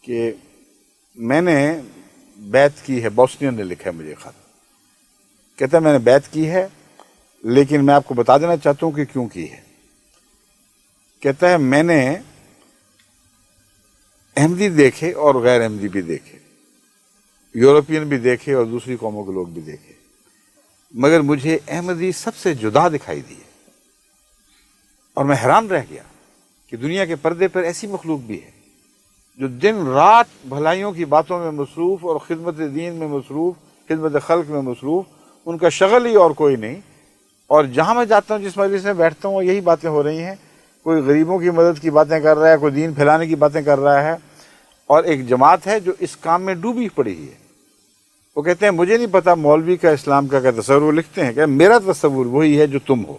کہ میں نے بیعت کی ہے، بوسنین نے لکھا ہے مجھے خط، کہتا ہے میں نے بیعت کی ہے لیکن میں آپ کو بتا دینا چاہتا ہوں کہ کیوں کی ہے۔ کہتا ہے میں نے احمدی دیکھے اور غیر احمدی بھی دیکھے، یورپین بھی دیکھے اور دوسری قوموں کے لوگ بھی دیکھے، مگر مجھے احمدی سب سے جدا دکھائی دیے، اور میں حیران رہ گیا کہ دنیا کے پردے پر ایسی مخلوق بھی ہے جو دن رات بھلائیوں کی باتوں میں مصروف اور خدمت دین میں مصروف، خدمت خلق میں مصروف، ان کا شغل ہی اور کوئی نہیں، اور جہاں میں جاتا ہوں جس مجلس میں بیٹھتا ہوں یہی باتیں ہو رہی ہیں، کوئی غریبوں کی مدد کی باتیں کر رہا ہے، کوئی دین پھیلانے کی باتیں کر رہا ہے، اور ایک جماعت ہے جو اس کام میں ڈوبی پڑی ہے۔ وہ کہتے ہیں مجھے نہیں پتا مولوی کا اسلام کا کیا تصور، وہ لکھتے ہیں کہ میرا تصور وہی ہے جو تم ہو،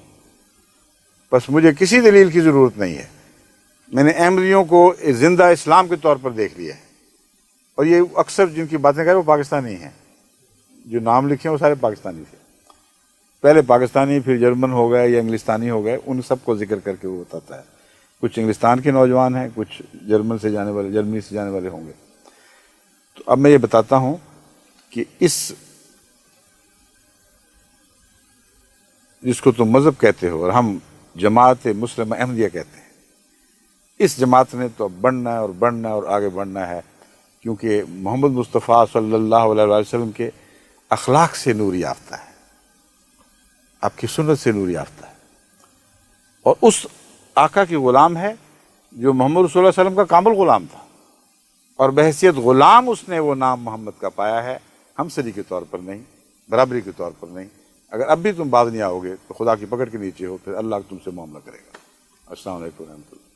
بس مجھے کسی دلیل کی ضرورت نہیں ہے، میں نے احمدیوں کو زندہ اسلام کے طور پر دیکھ لیا ہے۔ اور یہ اکثر جن کی باتیں کر رہے وہ پاکستانی ہیں، جو نام لکھے ہیں وہ سارے پاکستانی تھے، پہلے پاکستانی پھر جرمن ہو گئے یا انگلستانی ہو گئے، ان سب کو ذکر کر کے وہ بتاتا ہے۔ کچھ انگلستان کے نوجوان ہیں، کچھ جرمن سے جانے والے، جرمنی سے جانے والے ہوں گے۔ تو اب میں یہ بتاتا ہوں کہ جس کو تم مذہب کہتے ہو اور ہم جماعت مسلمہ احمدیہ کہتے ہیں، اس جماعت نے تو اب بڑھنا ہے اور بڑھنا ہے اور آگے بڑھنا ہے، کیونکہ محمد مصطفیٰ صلی اللہ علیہ وسلم کے اخلاق سے نور یافتہ ہے، آپ کی سنت سے نور یافتہ ہے، اور اس آقا کی غلام ہے جو محمد رسول اللہ علیہ وسلم کا کامل غلام تھا، اور بحیثیت غلام اس نے وہ نام محمد کا پایا ہے، ہم سری کے طور پر نہیں، برابری کے طور پر نہیں۔ اگر اب بھی تم باز نہیں آؤ گے تو خدا کی پکڑ کے نیچے ہو، پھر اللہ تم سے معاملہ کرے گا۔ السلام علیکم ورحمۃ اللہ۔